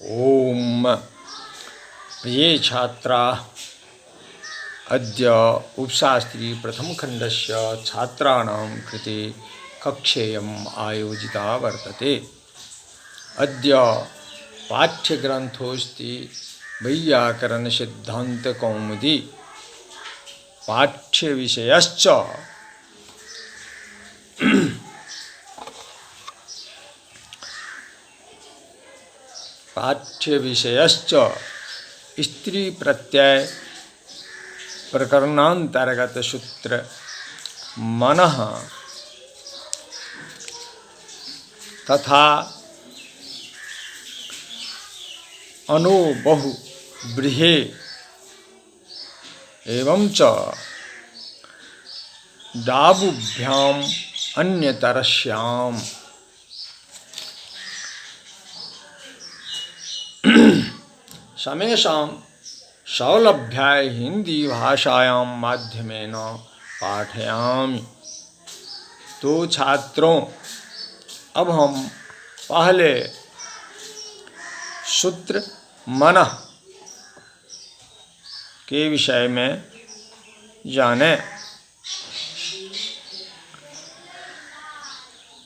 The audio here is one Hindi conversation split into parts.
ओम प्रिय छात्रा अद्य उपशास्त्री प्रथमखण्डस्य छात्राणां कृते कक्षेयम् आयोजिता वर्तते। अद्य पाठ्यग्रन्थोऽस्ति वैयाकरणसिद्धान्तकौमुदी। पाठ्यविषयश्च स्त्री प्रत्यय प्रकरणांतर्गत सूत्र मनः तथा अनो बहु बृहे एवं च दाबुभ्याम अन्यतरस्याम समेषां सौलभ्याय हिंदी भाषायां माध्यमेन पाठयामि। तो छात्रों, अब हम पहले सूत्र मनः के विषय में जाने।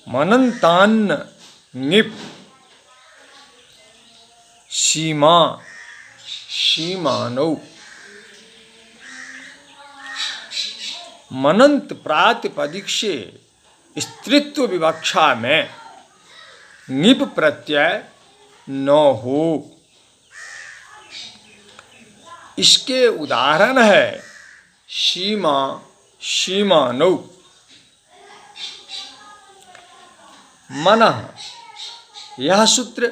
मनन्तान्न निप सीमा सीमानौ। मनंत प्रातिपदिक से स्त्रीत्व विवक्षा में निप प्रत्यय न हो। इसके उदाहरण है सीमा सीमानौ। मनः यह सूत्र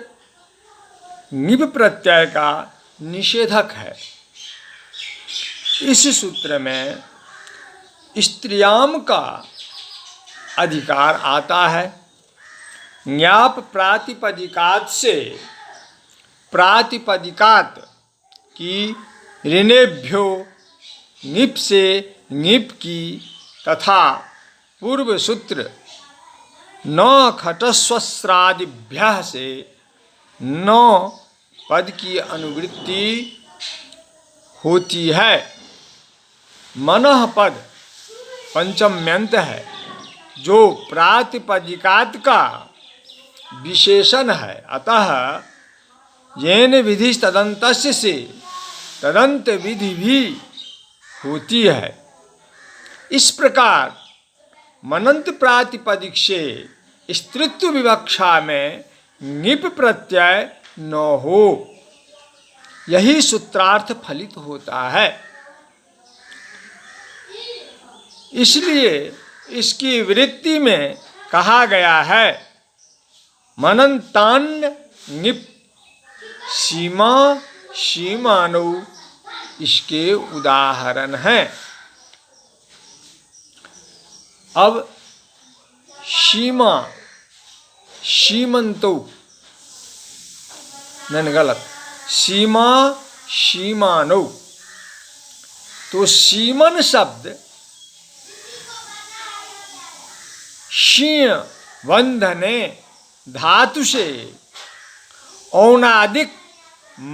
निप प्रत्यय का निषेधक है। इस सूत्र में स्त्रियाम का अधिकार आता है। ज्ञाप प्रातिपदिकात से प्रातिपदिकात की ऋणेभ्यो निप से निप की तथा पूर्व सूत्र न खटस्वस्रादिभ्यः से न पद की अनुवृत्ति होती है। मनः पद पंचम्यंत है जो प्रातिपदिकात का विशेषण है। अतः येन विधि तदंतस्य से तदंत विधि भी होती है। इस प्रकार मनंत प्रातिपदिक से स्त्रीत्व विवक्षा में निप प्रत्यय न हो, यही सूत्रार्थ फलित होता है। इसलिए इसकी वृत्ति में कहा गया है मनन्तान्न निप सीमा सीमानौ। इसके उदाहरण हैं। अब सीमा सीमंतो नहीं, गलत, सीमा सीमानौ। तो सीमन शब्द शीय बंधने धातु से औनादिक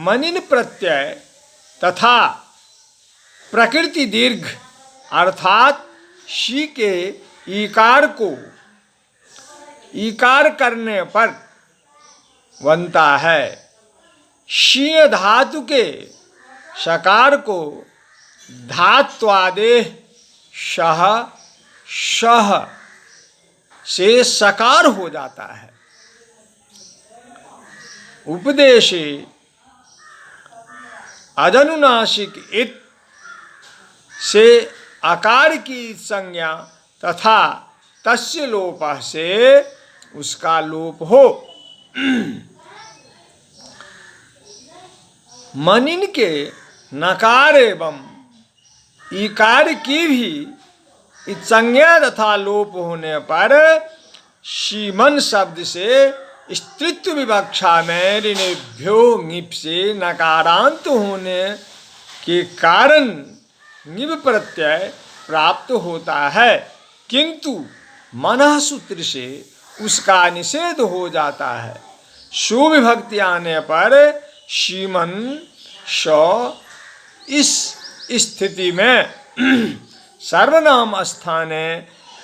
मनिन प्रत्यय तथा प्रकृति दीर्घ अर्थात शी के ईकार को ईकार करने पर बनता है। शीय धातु के शकार को धात्वादेह शह शह से सकार हो जाता है। उपदेशे अजनुनासिक इत से आकार की संज्ञा तथा तस्य लोप से उसका लोप हो। मनिन के नकार एवं ईकार की भी संज्ञा तथा लोप होने पर सीमन शब्द से स्त्रीत्व विवक्षा में ऋणेभ्यो निप से नकारांत होने के कारण निप प्रत्यय प्राप्त होता है, किंतु मनः सूत्र से उसका निषेध हो जाता है। सुविभक्ति आने पर शीमन श इस स्थिति में सर्वनाम स्थाने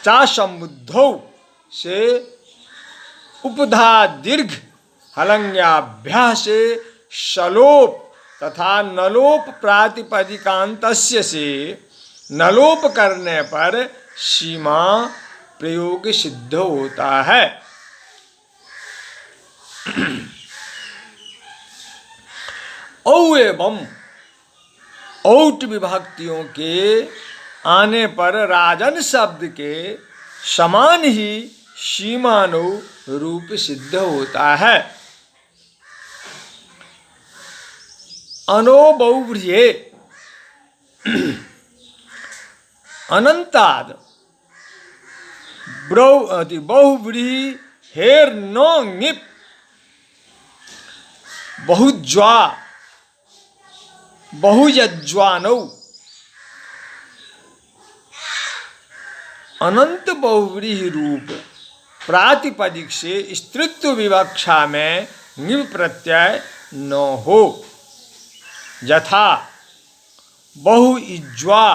चा संबुद्धौ से उपधा दीर्घ हलंग्याभ्यास से शलोप तथा नलोप प्रातिपदिकांतस्य से नलोप करने पर सीमा प्रयोग सिद्ध होता है। औ एवं औट विभक्तियों के आने पर राजन शब्द के समान ही सीमानो रूप सिद्ध होता है। अनोबौव्रिये अनंताद बहुव्रीहि हेर नो ङिप बहुज्वा बहुयज्वानौ अनंत बहुव्रीहि रूप प्रातिपदिक से स्त्रीत्व विवक्षा में ङिप प्रत्यय न हो, यथा बहुइज्वा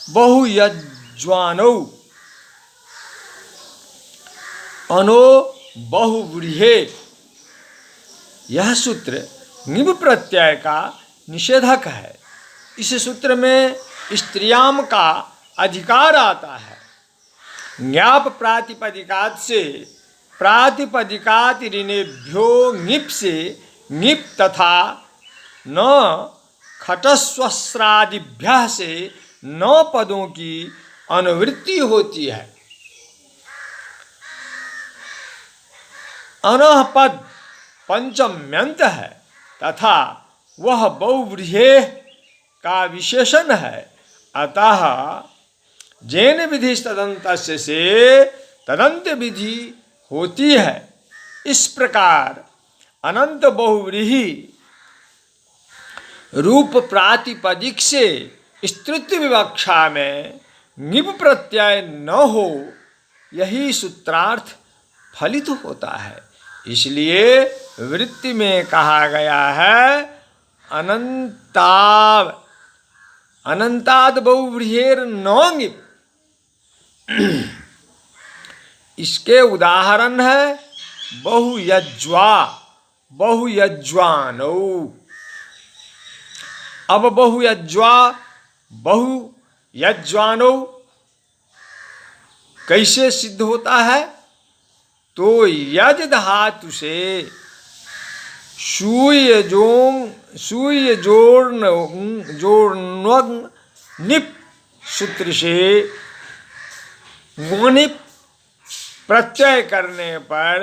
बहुयज्वानौ अनो बहुव्रीहे। यह सूत्र ङिप प्रत्यय का निषेधक है। इस सूत्र में स्त्रियाम का अधिकार आता है। ज्ञाप प्रातिपदिकात से प्रातिपदिकात ऋणेभ्यो ङिप से ङिप तथा न खटस्वस्रादिभ्यः से न पदों की अनुवृत्ति होती है। अनः पद पंचम्यंत है तथा वह बहुव्रीहे का विशेषण है। अतः जैन विधि तदंतस्य से तदंत विधि होती है। इस प्रकार अनंत बहुव्रीहि रूप प्रातिपदिक से स्त्रीत्व विवक्षा में ङिप प्रत्यय न हो, यही सूत्रार्थ फलित होता है। इसलिए वृत्ति में कहा गया है अनंताद बहुव्रीहेर न ङिप। इसके उदाहरण है बहुयज्वा बहुयज्वानौ। अब बहुयज्वा बहुयज्वानौ कैसे सिद्ध होता है? तो यज धातु से सूय जोड़ निप सूत्र से ङिप प्रत्यय करने पर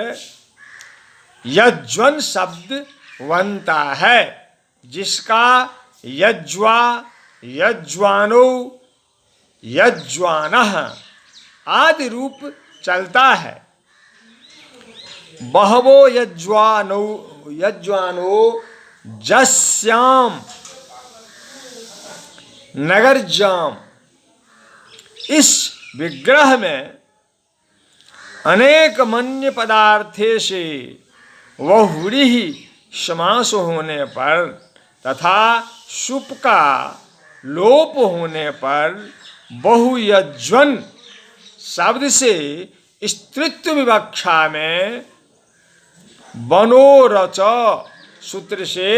यज्वन शब्द बनता है, जिसका यज्वा यज्वानो यज्वानः आदि रूप चलता है। बहवो यज्वानो जस्याम नगरजाम। इस विग्रह में अनेक मन्य पदार्थे से बहुव्रीहि समास होने पर तथा सुप का लोप होने पर बहुयज्वन शब्द से स्त्रीत्व विवक्षा में बनोरच सूत्र से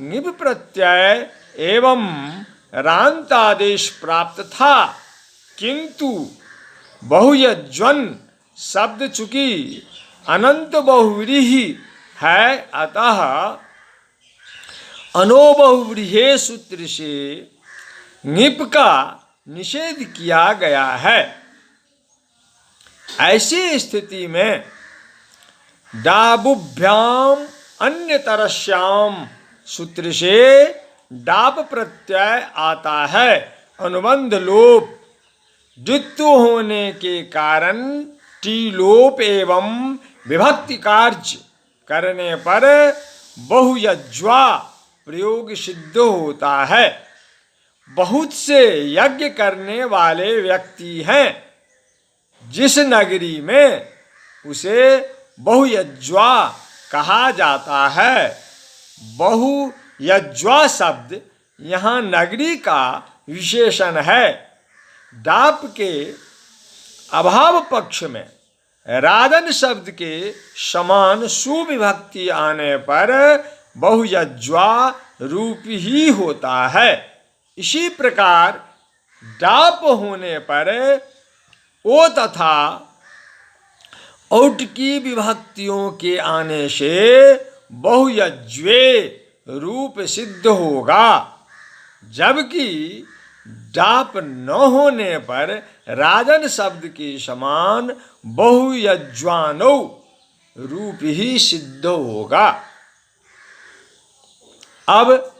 ङिप प्रत्यय एवं रांतादेश प्राप्त था, किंतु बहुयज्वन शब्द चूंकि अनंत बहुव्रीहि है, अतः अनोबहुव्रीहे सूत्र से ङिप का निषेध किया गया है। ऐसी स्थिति में डाबुभ्याम अन्यतरस्याम सूत्र से डाब प्रत्यय आता है। अनुबंध लोप द्वित्व होने के कारण टी लोप एवं विभक्ति कार्य करने पर बहुयज्वा प्रयोग सिद्ध होता है। बहुत से यज्ञ करने वाले व्यक्ति हैं, जिस नगरी में उसे बहुयज्वा कहा जाता है। बहुयज्वा शब्द यहाँ नगरी का विशेषण है। डाप के अभाव पक्ष में राजन शब्द के समान सुविभक्ति आने पर बहुयज्वा रूप ही होता है। इसी प्रकार डाप होने पर ओ तथा औट की विभक्तियों के आने से बहुयज्वे रूप सिद्ध होगा, जबकि डाप न होने पर राजन शब्द के समान बहुयज्वानो रूप ही सिद्ध होगा। अब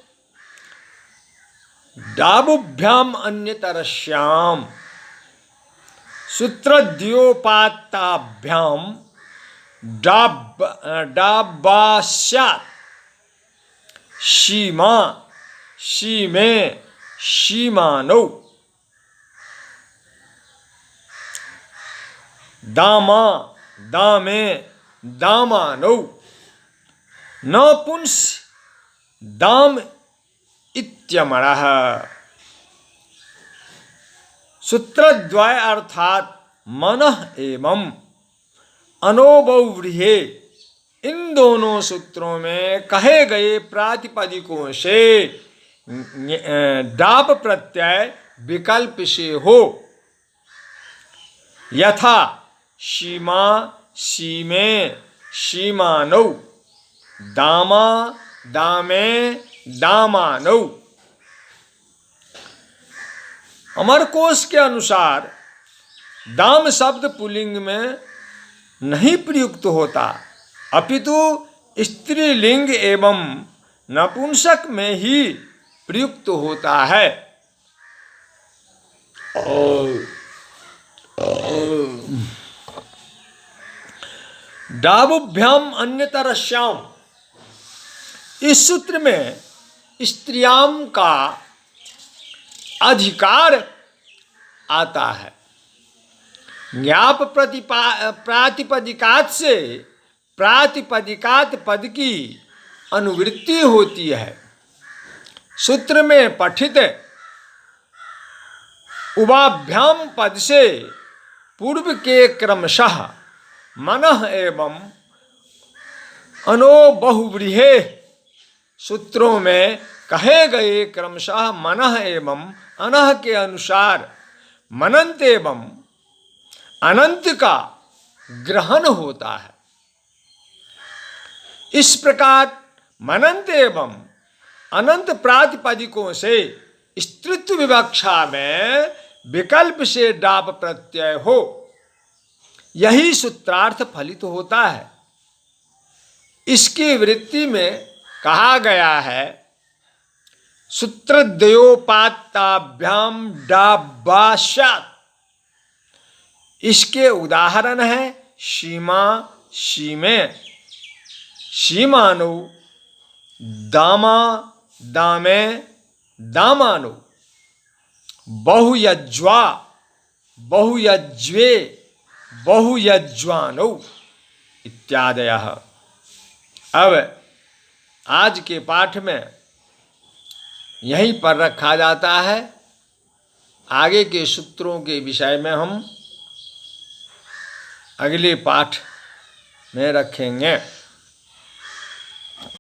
डाबुभ्याम अन्यतरस्याम सूत्रद्योपात्ताभ्याम डाब्बास्यात् सीमा सीमे सीमानो दामा दामे दामानो न पुंस दाम इत्यमरः। सूत्रद्वय अर्थात मनः एवं अनोबहुव्रीहि, इन दोनों सूत्रों में कहे गए प्रातिपदिकों से डाप प्रत्यय विकल्प से हो। यथा सीमा सीमे सीमानौ, दामा दामे दामानौ। अमरकोश के अनुसार दाम शब्द पुल्लिंग में नहीं प्रयुक्त होता, अपितु स्त्रीलिंग एवं नपुंसक में ही प्रयुक्त होता है। डाबुभ्याम अन्यतरस्याम, इस सूत्र में स्त्रियाम का अधिकार आता है। ज्ञाप प्रातिपदिकात से प्रातिपदिकात पद की अनुवृत्ति होती है। सूत्र में पठित उभाभ्याम पद से पूर्व के क्रमशः मनः एवं अनोबहुव्रीहि सूत्रों में कहे गए क्रमशः मनः एवं अनः के अनुसार मनंत एवं अनंत का ग्रहण होता है। इस प्रकार मनंत एवं अनंत प्रातिपदिकों से स्त्रीत्व विवक्षा में विकल्प से डाप प्रत्यय हो, यही सूत्रार्थ फलित होता है। इसकी वृत्ति में कहा गया है सूत्रद्वयोपात्ताभ्याम डाब्बास्यात्। इसके उदाहरण है सीमा सीमे सीमानो, दामा दामे दामानो, बहुयज्वा बहुयज्वे बहुयज्वानो इत्यादयः। अब आज के पाठ में यहीं पर रखा जाता है। आगे के सूत्रों के विषय में हम अगले पाठ में रखेंगे।